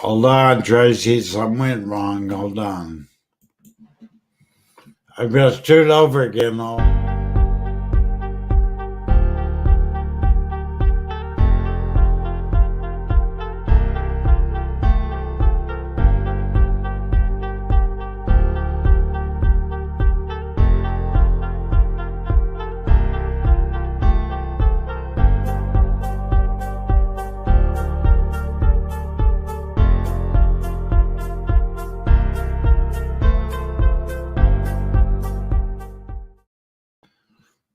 Hold on, Tracy. Something went wrong. Hold on. I gotta start over again, though.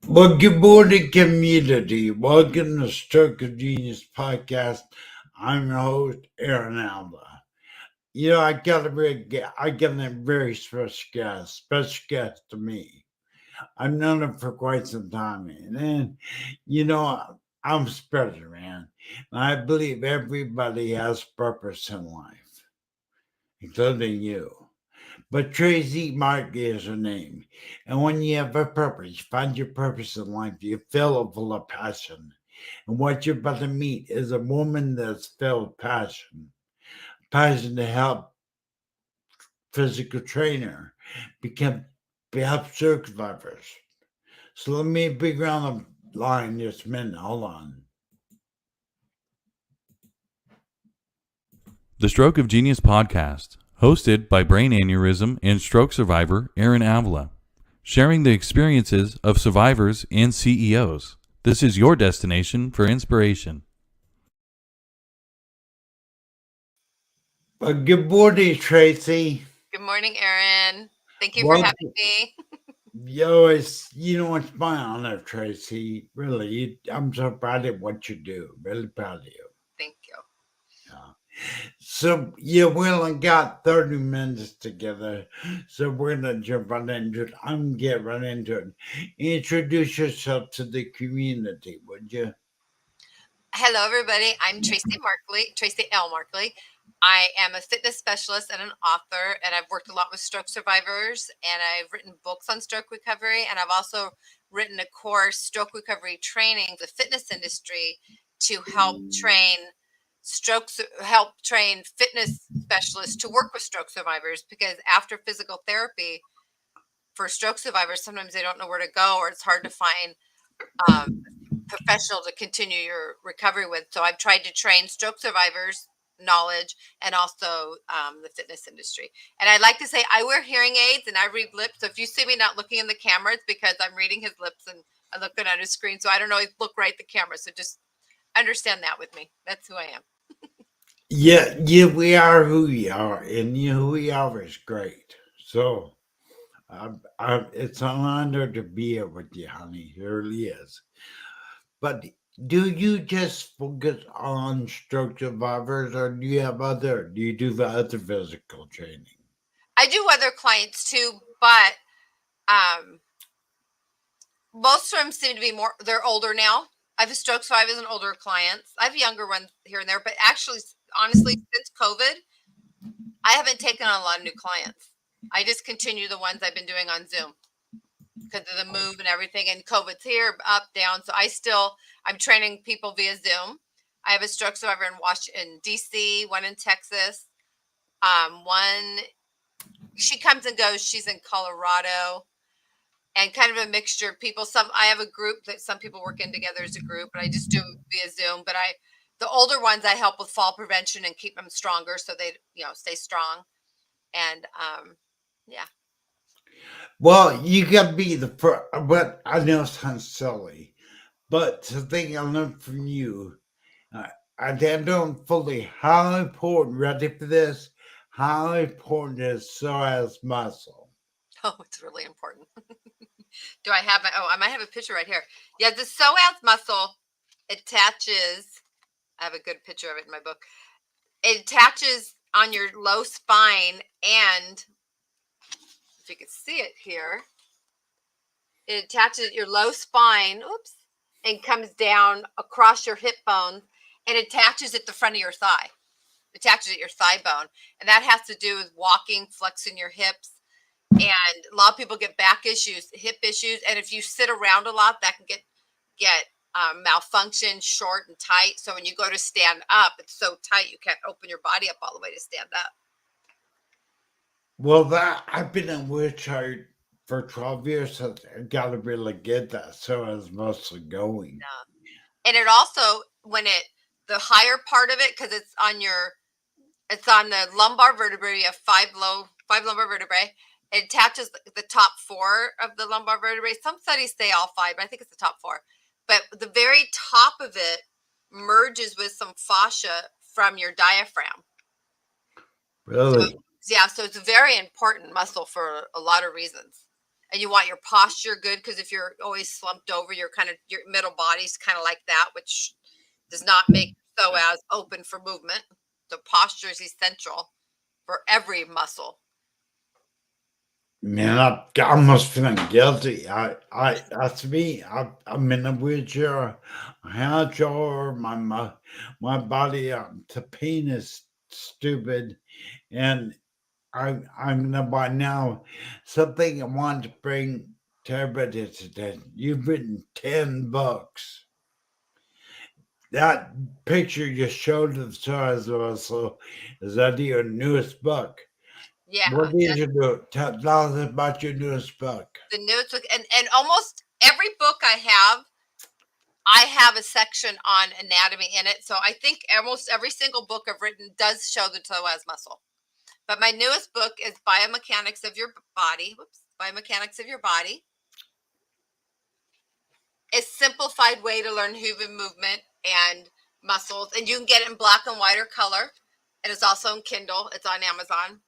Well, good morning, community. Welcome to Stroke of Genius podcast. I'm your host, Aaron Alba. I got a very special guest to me. I've known him for quite some time, man. And I'm special, man. And I believe everybody has purpose in life, including you. But Tracy Markley is her name. And when you have a purpose, you find your purpose in life, you feel it full of passion. And what you're about to meet is a woman that's filled with passion. Passion to help physical trainer help survivors. So let me bring around the line just a minute. Hold on. The Stroke of Genius podcast, hosted by brain aneurysm and stroke survivor Aaron Avila, sharing the experiences of survivors and CEOs. This is your destination for inspiration. Good morning, Tracy. Good morning, Aaron. Thank you for having me. It's my honor, Tracy. Really, I'm so proud of what you do. Really proud of you. Thank you. So, we only got 30 minutes together, so we're going to jump right into it. I'm going to get right into it. Introduce yourself to the community, would you? Hello, everybody. I'm Tracy L Markley. I am a fitness specialist and an author, and I've worked a lot with stroke survivors, and I've written books on stroke recovery, and I've also written a course, Stroke Recovery Training, the fitness industry, to help train fitness specialists to work with stroke survivors, because after physical therapy for stroke survivors, sometimes they don't know where to go, or it's hard to find professional to continue your recovery with. So I've tried to train stroke survivors knowledge and also the fitness industry. And I like to say I wear hearing aids and I read lips. So if you see me not looking in the camera, it's because I'm reading his lips and I'm looking at his screen. So I don't always look right at the camera. So just understand that with me. That's who I am. Yeah, we are who we are, and who we are is great. So, it's an honor to be here with you, honey. It really is. But do you just focus on stroke survivors, or do you do the other physical training? I do other clients too, but most of them seem to be they're older now. I have stroke survivors and older clients. I have younger ones here and there, but actually, honestly, since COVID, I haven't taken on a lot of new clients. I just continue the ones I've been doing on Zoom because of the move and everything. And COVID's here, up, down. So I'm training people via Zoom. I have a stroke survivor in Washington, DC, one in Texas. One, she comes and goes. She's in Colorado. And kind of a mixture of people. I have a group that some people work in together as a group, but I just do via Zoom. But the older ones I help with fall prevention and keep them stronger so they, stay strong. And yeah. Well, you got to be the first, but I know it sounds silly, but the thing I learned from you, I don't fully how important, ready for this, how important is psoas muscle? Oh, it's really important. Do I have I might have a picture right here. Yeah, the psoas muscle attaches. I have a good picture of it in my book. It attaches on your low spine, and if you can see it here, it attaches at your low spine, and comes down across your hip bone and attaches at the front of your thigh. Attaches at your thigh bone. And that has to do with walking, flexing your hips. And a lot of people get back issues, hip issues. And if you sit around a lot, that can get malfunction, short and tight. So when you go to stand up, it's so tight you can't open your body up all the way to stand up. Well, that I've been in wheelchair for 12 years, so I got to really get that. So I was mostly going. Yeah. And it also, the higher part of it, because it's on the lumbar vertebrae. You have five lumbar vertebrae. It attaches the top four of the lumbar vertebrae. Some studies say all five, but I think it's the top four. But the very top of it merges with some fascia from your diaphragm. Really? So it's a very important muscle for a lot of reasons. And you want your posture good, because if you're always slumped over, your middle body's kind of like that, which does not make so as open for movement. The posture is essential for every muscle. Man, I almost feeling guilty. That's me. I'm in a wheelchair. I had jaw, my body, the pain is stupid, and I'm gonna buy now something I want to bring to everybody's attention. You've written 10 books. That picture you showed of Stars also is that your newest book? Yeah. What did you do? Tell us about your newest book. The newest book, and almost every book I have a section on anatomy in it. So I think almost every single book I've written does show the psoas muscle. But my newest book is Biomechanics of Your Body. Biomechanics of Your Body. A simplified way to learn human movement and muscles. And you can get it in black and white or color. And it's also in Kindle. It's on Amazon.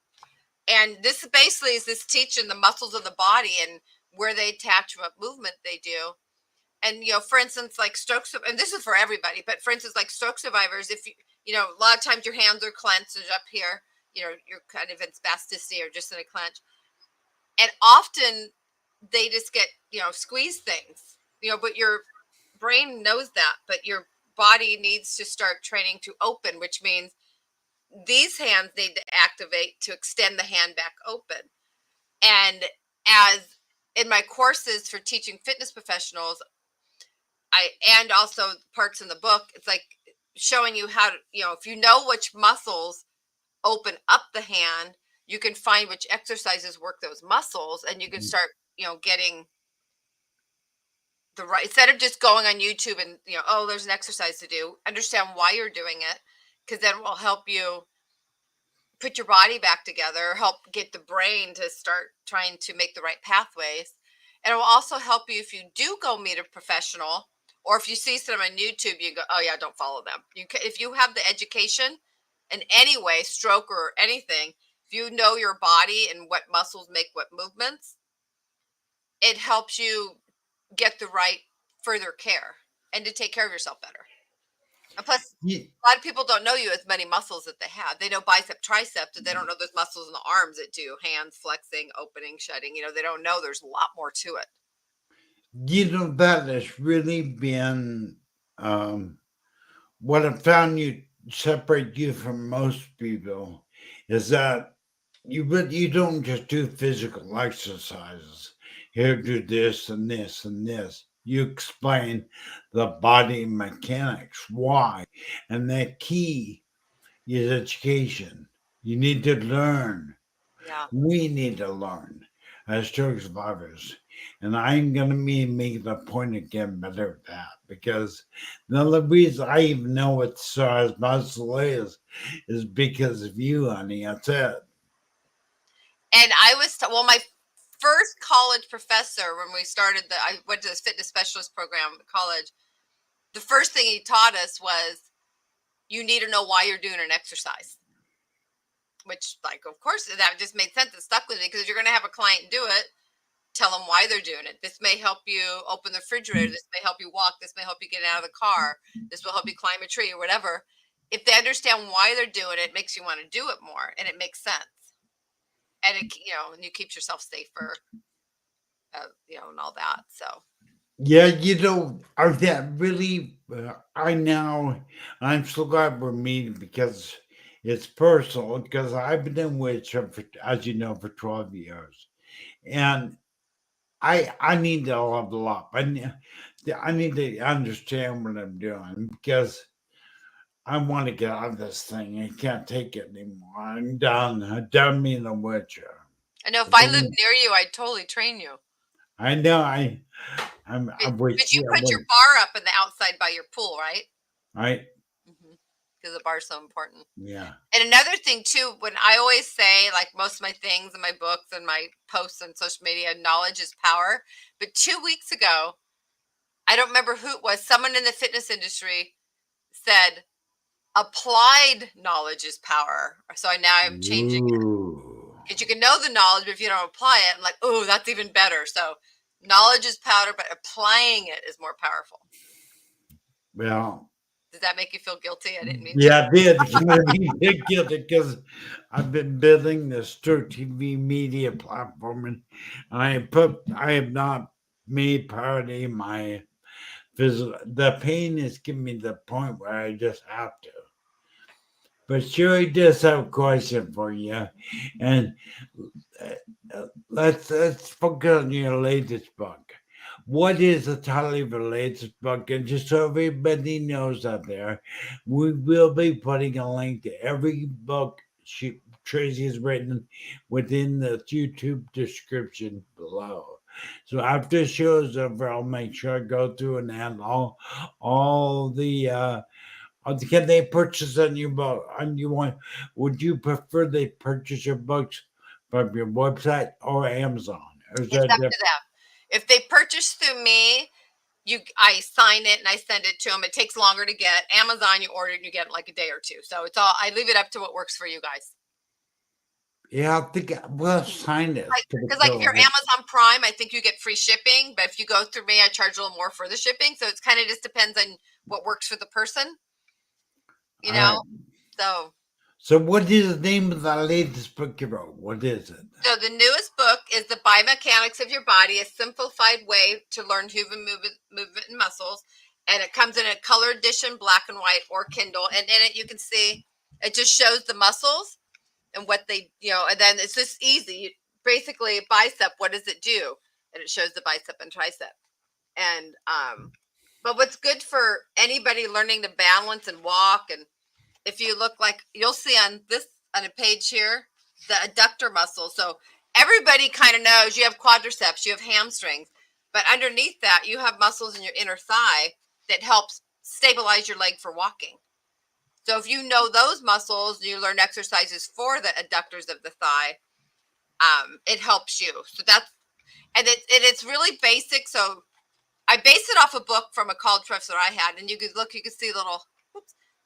And this basically is this teaching the muscles of the body and where they attach, what movement they do. And, for instance, like strokes, and this is for everybody, but for instance, like stroke survivors, if a lot of times your hands are clenched up here, you're kind of in spasticity or just in a clench. And often they just get, squeeze things, but your brain knows that, but your body needs to start training to open, which means these hands need to activate to extend the hand back open. And as in my courses for teaching fitness professionals, and also parts in the book, it's like showing you how to, if you know which muscles open up the hand, you can find which exercises work those muscles, and you can start, getting the right, instead of just going on YouTube and, oh, there's an exercise to do, understand why you're doing it, because then it will help you put your body back together, help get the brain to start trying to make the right pathways. And it will also help you if you do go meet a professional, or if you see someone on YouTube, you go, oh yeah, don't follow them. If you have the education in any way, stroke or anything, if you know your body and what muscles make what movements, it helps you get the right further care and to take care of yourself better. And plus, a lot of people don't know you as many muscles that they have. They know bicep, tricep, but they don't know those muscles in the arms that do hands, flexing, opening, shutting. They don't know there's a lot more to it. That has really been what I found you separate you from most people is that you don't just do physical exercises. Here, do this and this and this. You explain the body mechanics, why, and the key is education. You need to learn. Yeah. We need to learn as stroke survivors. And I'm going to make the point again better at that, because the only reason I even know what SARS muscle is because of you, honey. That's it. And I was, my first college professor, when I went to this fitness specialist program at college, the first thing he taught us was you need to know why you're doing an exercise. Which, like, of course, that just made sense. It stuck with me, because if you're going to have a client do it, tell them why they're doing it. This may help you open the refrigerator. This may help you walk. This may help you get out of the car. This will help you climb a tree or whatever. If they understand why they're doing it, it makes you want to do it more, and it makes sense. And it, and you keep yourself safer, and all that. So. Yeah, are that really? I'm so glad we're meeting, because it's personal. Because I've been in wheelchair as you know, for 12 years, and I need to level up. I need to understand what I'm doing because I want to get out of this thing. I can't take it anymore. I'm done. I'm done being a witcher. I know if I lived near you, I'd totally train you. I know. I'm with But you you. put your bar up in the outside by your pool, right? Right? Because the bar's so important. Yeah. And another thing too, when I always say, like most of my things in my books and my posts on social media, knowledge is power. But 2 weeks ago, I don't remember who it was, someone in the fitness industry said, applied knowledge is power. So now I'm changing it. Because you can know the knowledge, but if you don't apply it, I'm like, oh, that's even better. So knowledge is power, but applying it is more powerful. Well, does that make you feel guilty? I didn't mean yeah, I did. It made me guilty because I've been building the Stroke TV media platform, and I have not made priority my physical. The pain is giving me the point where I just have to. But Sherry does have a question for you, and let's focus on your latest book. What is the title of your latest book? And just so everybody knows out there, we will be putting a link to every book Tracy has written within the YouTube description below. So after the show is over, I'll make sure I go through and add all the can they purchase a new book? Would you prefer they purchase your books from your website or Amazon? Or is it's that up to them. If they purchase through me, I sign it and I send it to them. It takes longer to get. Amazon, you order it and you get it in like a day or two. So it's all, I leave it up to what works for you guys. Yeah, I think we'll sign it. Because like if you're Amazon Prime, I think you get free shipping. But if you go through me, I charge a little more for the shipping. So it's kind of just depends on what works for the person. You know? So what is the name of the latest book you wrote? What is it? So the newest book is The Biomechanics of Your Body, a simplified way to learn human movement and muscles. And it comes in a color edition, black and white, or Kindle. And in it, you can see, it just shows the muscles and what they, and then it's just easy. Basically, bicep, what does it do? And it shows the bicep and tricep. And, but what's good for anybody learning to balance and walk, and if you look like, you'll see on a page here, the adductor muscle. So everybody kind of knows you have quadriceps, you have hamstrings, but underneath that, you have muscles in your inner thigh that helps stabilize your leg for walking. So if you know those muscles, you learn exercises for the adductors of the thigh, it helps you. So it's really basic. So I based it off a book from a college professor I had, and you could see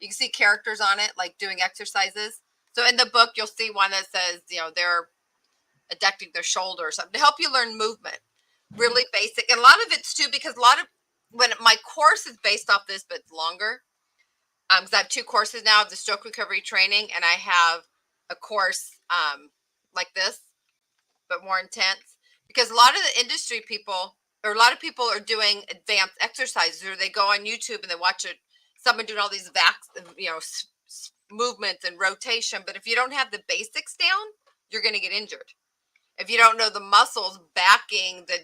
you can see characters on it, like doing exercises. So in the book, you'll see one that says, they're adducting their shoulder or something to help you learn movement. Really basic. And a lot of it's too, because when my course is based off this, but it's longer. Because I have 2 courses now of the stroke recovery training, and I have a course like this, but more intense. Because a lot of the industry people, or a lot of people are doing advanced exercises, or they go on YouTube and they watch someone doing all these movements and rotation. But if you don't have the basics down, you're going to get injured. If you don't know the muscles backing the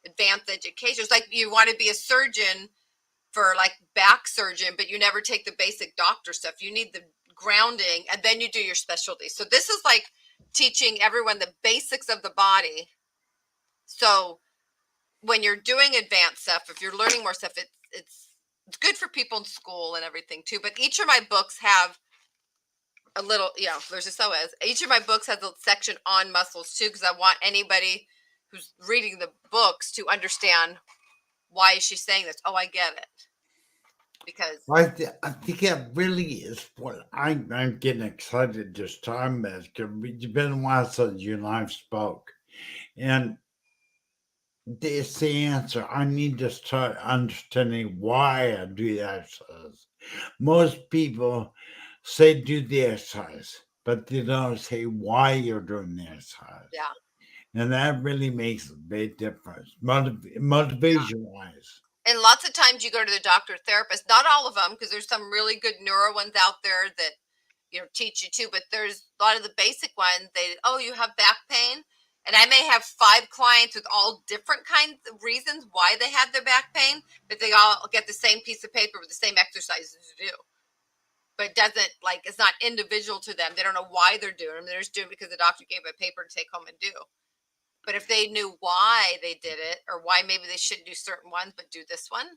advanced education, it's like you want to be a surgeon for like back surgeon, but you never take the basic doctor stuff. You need the grounding, and then you do your specialty. So this is like teaching everyone the basics of the body. So when you're doing advanced stuff, if you're learning more stuff, it's good for people in school and everything too. But each of my books have a little, there's a so as. Each of my books has a section on muscles too, because I want anybody who's reading the books to understand, why is she saying this? Oh, I get it. Because I think it really is what I'm getting excited this time, because it's been a while since you and I spoke. And it's the answer. I need to start understanding why I do the exercise. Most people say do the exercise, but they don't say why you're doing the exercise. Yeah. And that really makes a big difference, motivation wise. And lots of times you go to the doctor or therapist, not all of them, because there's some really good neuro ones out there that, teach you too. But there's a lot of the basic ones. You have back pain. And I may have 5 clients with all different kinds of reasons why they have their back pain, but they all get the same piece of paper with the same exercises to do. But it doesn't, like, it's not individual to them. They don't know why they're doing them. They're just doing it because the doctor gave a paper to take home and do. But if they knew why they did it, or why maybe they shouldn't do certain ones but do this one,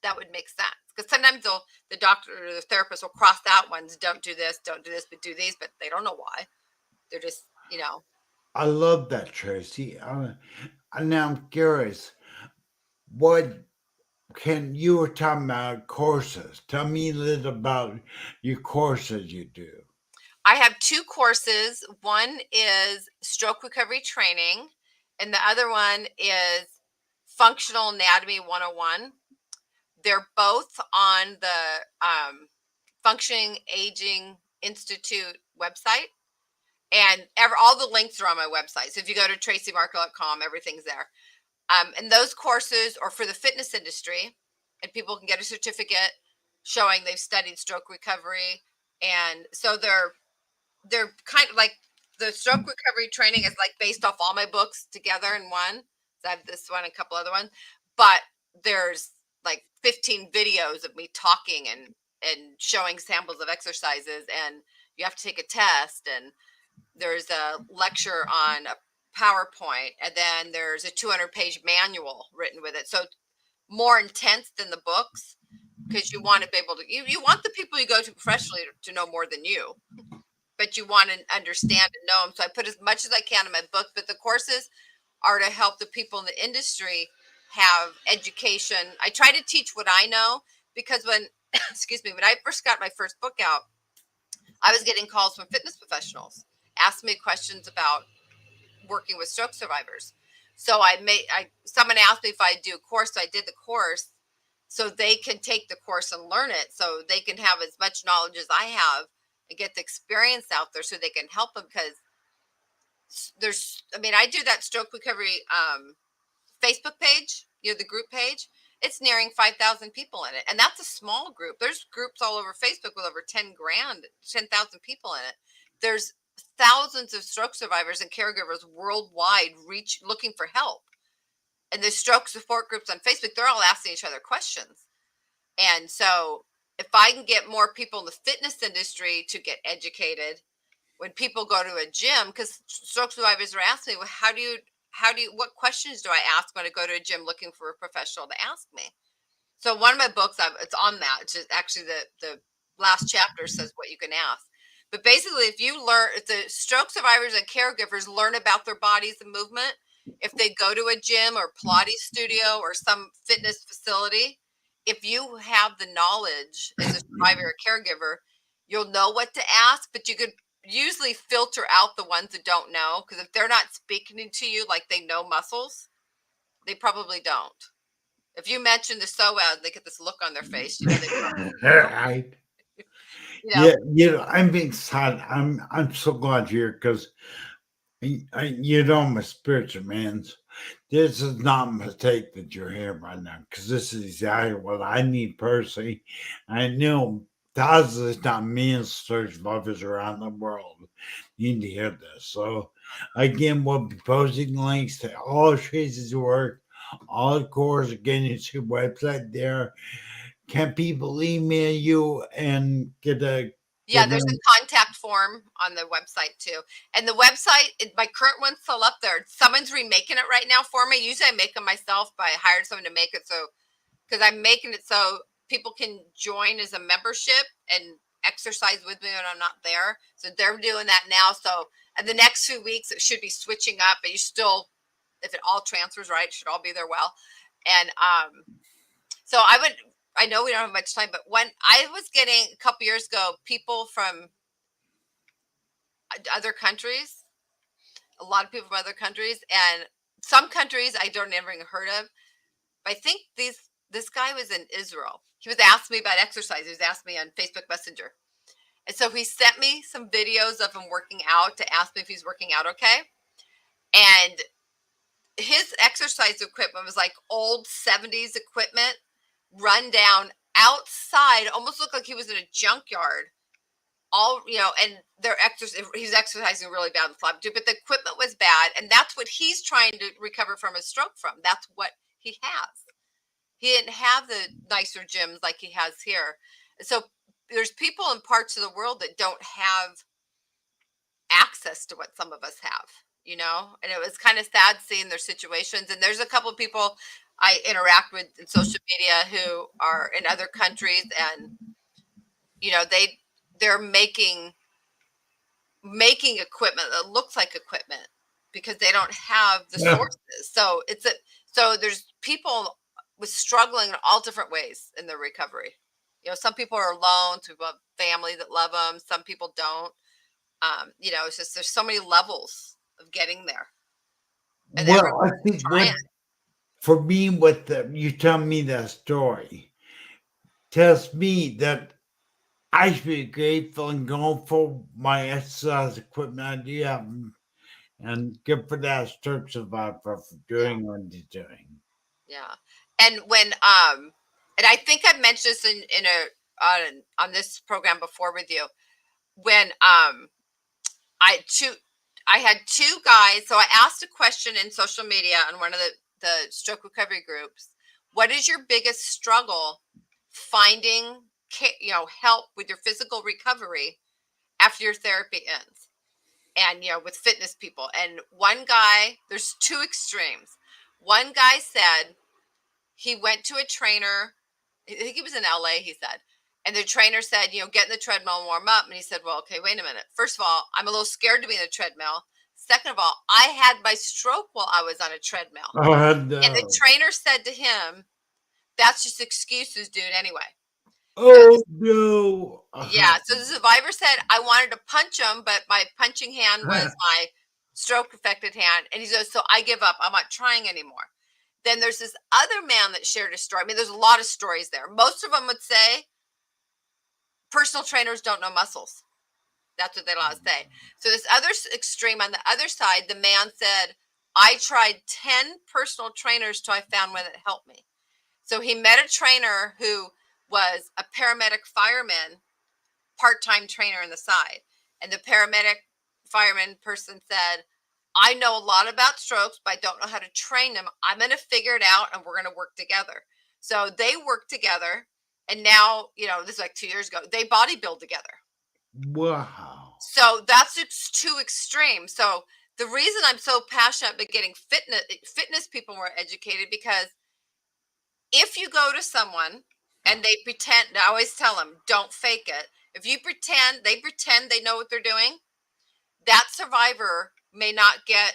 that would make sense. Because sometimes the doctor or the therapist will cross out ones, don't do this, but do these, but they don't know why. They're just, I love that, Tracy. Now I'm curious. What can you were talking about courses? Tell me a little about your courses you do. I have 2 courses. One is stroke recovery training, and the other one is functional anatomy 101. They're both on the Functioning Aging Institute website, and all the links are on my website. So if you go to tracymarkley.com, everything's there. And those courses are for the fitness industry, and people can get a certificate showing they've studied stroke recovery. And so they're kind of like, the stroke recovery training is like based off all my books together in one. So I have this one and a couple other ones, but there's like 15 videos of me talking and showing samples of exercises, and you have to take a test, and there's a lecture on a PowerPoint, and then there's a 200-page manual written with it. So more intense than the books, because you want to be able to, you want the people you go to professionally to know more than you, but you want to understand and know them. So I put as much as I can in my book, but the courses are to help the people in the industry have education. I try to teach what I know, because when, excuse me, when I first got my first book out, I was getting calls from fitness professionals, asking me questions about working with stroke survivors. So someone asked me if I'd do a course. So I did the course so they can take the course and learn it, so they can have as much knowledge as I have and get the experience out there, so they can help them. Because I do that stroke recovery Facebook page, the group page. It's nearing 5,000 people in it, and that's a small group. There's groups all over Facebook with over 10,000 people in it. There's thousands of stroke survivors and caregivers worldwide looking for help. And the stroke support groups on Facebook, they're all asking each other questions. And so if I can get more people in the fitness industry to get educated, when people go to a gym, because stroke survivors are asking me, well, what questions do I ask when I go to a gym looking for a professional to ask me? So one of my books, it's on that. It's just actually the last chapter says what you can ask. But basically, if the stroke survivors and caregivers learn about their bodies and movement, if they go to a gym or Pilates studio or some fitness facility, if you have the knowledge as a survivor or caregiver, you'll know what to ask, but you could usually filter out the ones that don't know, because if they're not speaking to you like they know muscles, they probably don't. If you mention the psoas, they get this look on their face. Right. Yeah. I'm being excited. I'm so glad you're here, because I'm a spiritual man. This is not a mistake that you're here right now, because this is exactly what I need personally. I know thousands, not millions, of survivors around the world need to hear this. So, again, we'll be posting links to all Tracy's work, all the courses. Again, it's your website there. Can people email you and get a Yeah, there's a contact form on the website too. And the website, my current one's still up there. Someone's remaking it right now for me. Usually I make them myself, but I hired someone to make it, because I'm making it so people can join as a membership and exercise with me when I'm not there. So they're doing that now. So in the next few weeks, it should be switching up, but you still, if it all transfers right, it should all be there well. And so I know we don't have much time, but when I was getting a couple years ago, people from other countries, a lot of people from other countries, and some countries I don't ever even heard of. But I think this guy was in Israel. He was asking me about exercise. He was asking me on Facebook Messenger. And so he sent me some videos of him working out to ask me if he's working out okay. And his exercise equipment was like old 70s equipment, run down outside, almost looked like he was in a junkyard. all, and he's exercising really bad with flab too, but the equipment was bad, and that's what he's trying to recover from a stroke from. That's what he has. He didn't have the nicer gyms like he has here. So there's people in parts of the world that don't have access to what some of us have, and it was kind of sad seeing their situations. And there's a couple of people I interact with in social media who are in other countries, and they're making equipment that looks like equipment because they don't have the Yeah. sources. So there's people with struggling in all different ways in their recovery. Some people are alone, some people have family that love them, some people don't. It's just there's so many levels of getting there. And Well, I think trying. for me, you tell me that story tells me that I should be grateful and grateful for my exercise equipment I do have, and good for that stroke survivor for doing what he's doing. Yeah. And when and I think I've mentioned this in on this program before with you, when I had two guys. So I asked a question in social media on one of the stroke recovery groups. What is your biggest struggle finding help with your physical recovery after your therapy ends? And with fitness people. And one guy, there's two extremes. One guy said he went to a trainer. I think he was in LA, he said. And the trainer said, get in the treadmill and warm up. And he said, well, okay, wait a minute. First of all, I'm a little scared to be in the treadmill. Second of all, I had my stroke while I was on a treadmill. Oh, no. And the trainer said to him, that's just excuses, dude, anyway. Oh, no. Yeah. So the survivor said, I wanted to punch him, but my punching hand was my stroke affected hand. And he says, so I give up. I'm not trying anymore. Then there's this other man that shared a story. I mean, there's a lot of stories there. Most of them would say personal trainers don't know muscles. That's what they always say. So this other extreme on the other side, the man said, I tried 10 personal trainers till I found one that helped me. So he met a trainer who was a paramedic fireman, part-time trainer on the side. And the paramedic fireman person said, I know a lot about strokes, but I don't know how to train them. I'm going to figure it out, and we're going to work together. So they worked together, and now, this is like 2 years ago, they bodybuild together. Wow. So that's too extreme. So the reason I'm so passionate about getting fitness people more educated, because if you go to someone and they pretend, I always tell them, don't fake it. If you pretend they know what they're doing, that survivor may not get,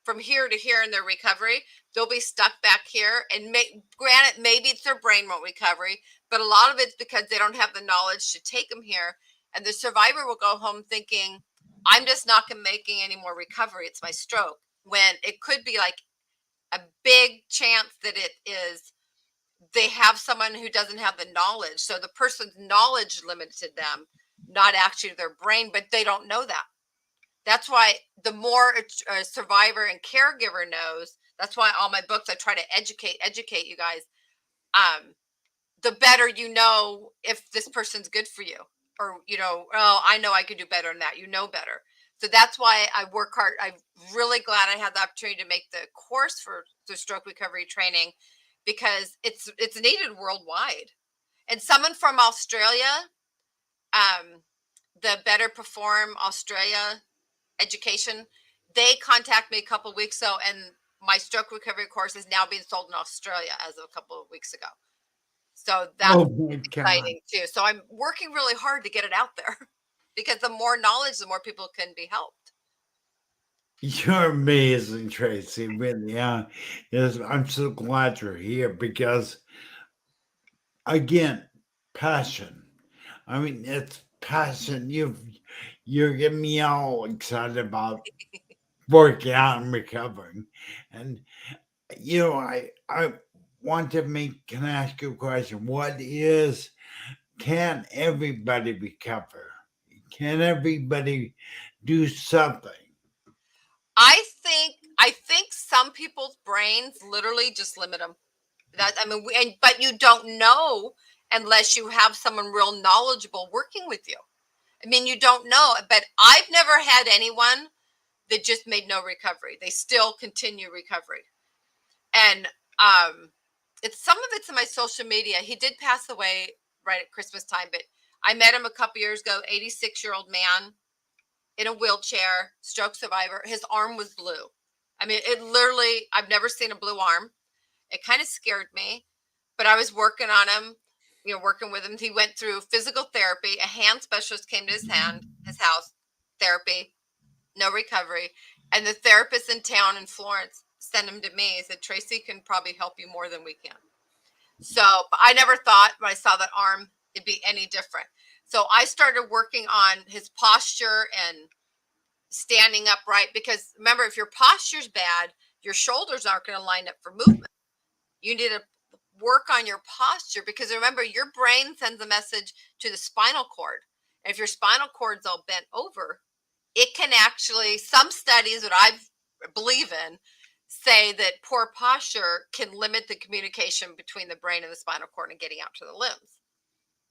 from here to here in their recovery. They'll be stuck back here. And granted, maybe it's their brain won't recovery, but a lot of it's because they don't have the knowledge to take them here. And the survivor will go home thinking, I'm just not making any more recovery. It's my stroke. When it could be like a big chance that it is they have someone who doesn't have the knowledge. So the person's knowledge limited them, not actually their brain, but they don't know that. That's why the more a survivor and caregiver knows, that's why all my books, I try to educate you guys. The better if this person's good for you, or, oh, I know I could do better than that. Better. So that's why I work hard. I'm really glad I had the opportunity to make the course for the stroke recovery training, because it's needed worldwide. And someone from Australia, the Better Perform Australia education, they contacted me a couple of weeks ago, and my stroke recovery course is now being sold in Australia as of a couple of weeks ago. So that's exciting too. So I'm working really hard to get it out there, because the more knowledge, the more people can be helped. You're amazing, Tracy. Really, yes, I'm so glad you're here, because, again, passion. I mean, it's passion. You're getting me all excited about working out and recovering. And I want to can I ask you a question? Can everybody recover? Can everybody do something? I think some people's brains literally just limit them. But you don't know unless you have someone real knowledgeable working with you. I mean, you don't know, but I've never had anyone that just made no recovery. They still continue recovery. And it's some of it's in my social media. He did pass away right at Christmas time, but I met him a couple years ago, 86-year-old man in a wheelchair, stroke survivor. His arm was blue. I mean, it literally, I've never seen a blue arm. It kind of scared me, but I was working on him, working with him. He went through physical therapy. A hand specialist came to his house, therapy, no recovery. And the therapist in town in Florence sent him to me. He said, Tracy can probably help you more than we can. So but I never thought when I saw that arm, it'd be any different. So I started working on his posture and standing upright, because remember, if your posture's bad, your shoulders aren't going to line up for movement. You need to work on your posture, because remember, your brain sends a message to the spinal cord. And if your spinal cord's all bent over, it can actually, some studies that I believe in say that poor posture can limit the communication between the brain and the spinal cord and getting out to the limbs.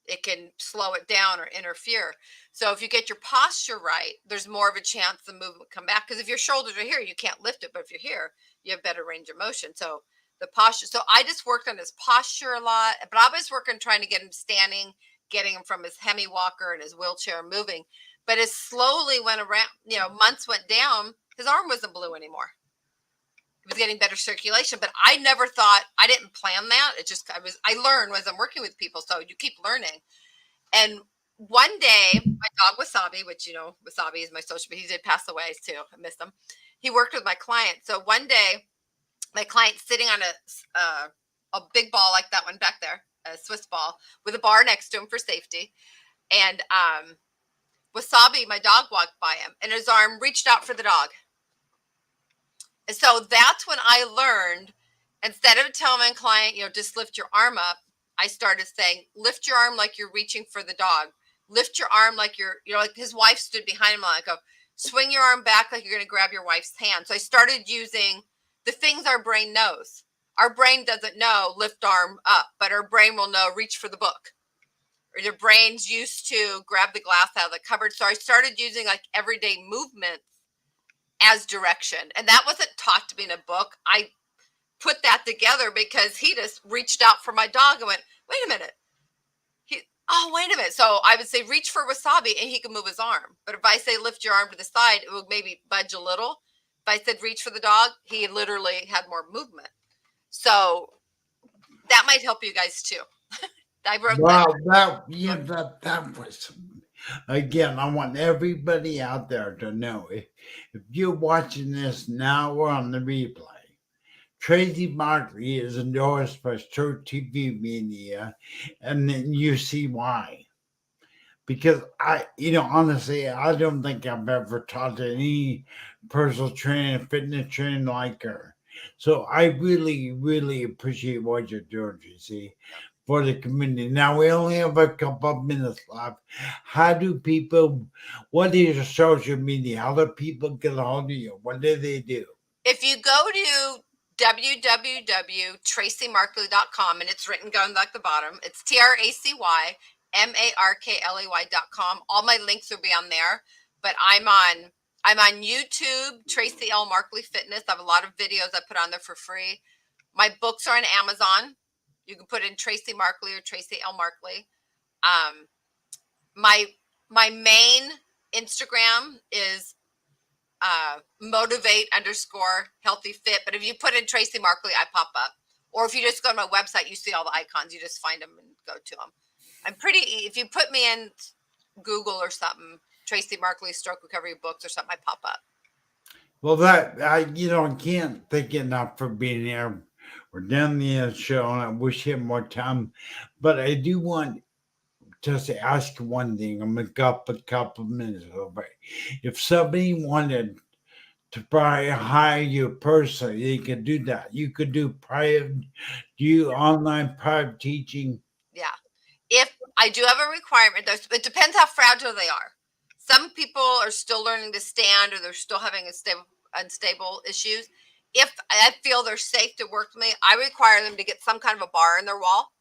It can slow it down or interfere. So if you get your posture right, there's more of a chance the movement will come back. Because if your shoulders are here, you can't lift it. But if you're here, you have better range of motion. So the posture. So I just worked on his posture a lot, but I was working trying to get him standing, getting him from his hemi walker and his wheelchair moving. But as slowly went around, months went down, his arm wasn't blue anymore. It was getting better circulation, but I never thought, I didn't plan that. I learned as I'm working with people. So you keep learning. And one day, my dog Wasabi, which, Wasabi is my social, but he did pass away too. I miss him. He worked with my client. So one day, my client's sitting on a big ball like that one back there, a Swiss ball, with a bar next to him for safety. And Wasabi, my dog, walked by him, and his arm reached out for the dog. And so that's when I learned, instead of telling my client, just lift your arm up, I started saying, lift your arm like you're reaching for the dog. Lift your arm like you're, like his wife stood behind him. I go, swing your arm back like you're going to grab your wife's hand. So I started using the things our brain knows. Our brain doesn't know lift arm up, but our brain will know reach for the book. Or your brain's used to grab the glass out of the cupboard. So I started using like everyday movements as direction. And that wasn't taught to me in a book. I put that together because he just reached out for my dog and went, wait a minute. Wait a minute. So I would say reach for Wasabi and he could move his arm. But if I say lift your arm to the side, it would maybe budge a little. If I said reach for the dog, he literally had more movement. So that might help you guys too. I wrote that was, again, I want everybody out there to know, if you're watching this now or on the replay, Tracy Markley is endorsed by Stroke TV Media, and then you see why. Because honestly, I don't think I've ever taught any personal training, fitness training like her. So I really, really appreciate what you're doing, Tracy, for the community. Now we only have a couple of minutes left. What is your social media? How do people get a hold of you? What do they do? If you go to www.tracymarkley.com, and it's written down like the bottom, it's TracyMarkley.com. All my links will be on there, but I'm on YouTube, Tracy L Markley Fitness. I have a lot of videos I put on there for free. My books are on Amazon. You can put in Tracy Markley or Tracy L Markley. My main Instagram is motivate_healthy fit. But if you put in Tracy Markley, I pop up. Or if you just go to my website, you see all the icons. You just find them and go to them. If you put me in Google or something, Tracy Markley stroke recovery books or something, I pop up. Well, I can't thank you enough for being here. We're done the show, and I wish you more time. But I do want just to ask one thing. I'm going to go up a couple of minutes over. If somebody wanted to probably hire you personally, they could do that. You could do online private teaching. Yeah. If I do have a requirement, it depends how fragile they are. Some people are still learning to stand, or they're still having unstable issues. If I feel they're safe to work with me, I require them to get some kind of a bar in their wall.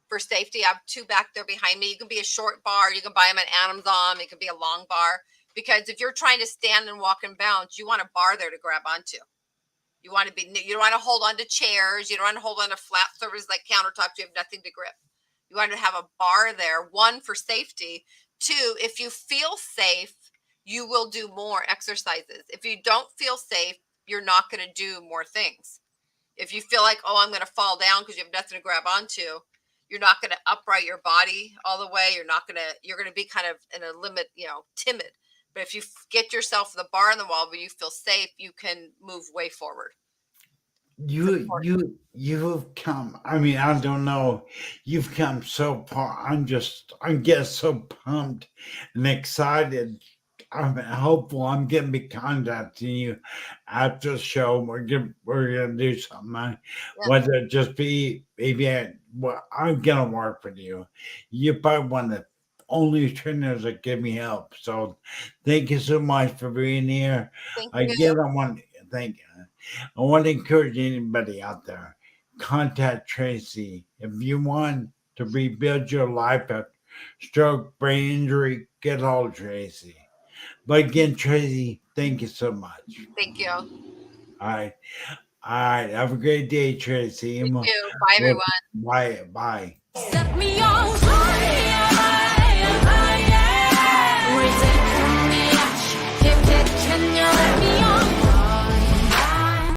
for safety. I have two back there behind me. You can be a short bar. You can buy them at Amazon. It can be a long bar. Because if you're trying to stand and walk and bounce, you want a bar there to grab onto. You want to be, you don't want to hold on to chairs. You don't want to hold on to flat surfaces like countertops. You have nothing to grip. You want to have a bar there, one, for safety. Two, if you feel safe, you will do more exercises. If you don't feel safe, you're not going to do more things. If you feel like, oh, I'm going to fall down because you have nothing to grab onto, you're not going to upright your body all the way. You're going to be kind of in a limit, timid. But if you get yourself the bar on the wall where you feel safe, you can move way forward. You've come. I mean, I don't know. You've come so far. I'm getting so pumped and excited. I'm hopeful. I'm gonna be contacting you after the show. We're gonna do something. Whether it just be maybe I'm gonna work with you. You're probably one of the only trainers that give me help. So thank you so much for being here. Again, I want to thank you. I want to encourage anybody out there, contact Tracy. If you want to rebuild your life after stroke, brain injury, get hold of Tracy. But again, Tracy, thank you so much. Thank you. All right. All right. Have a great day, Tracy. You too. Bye, everyone. Bye. Bye. Set me on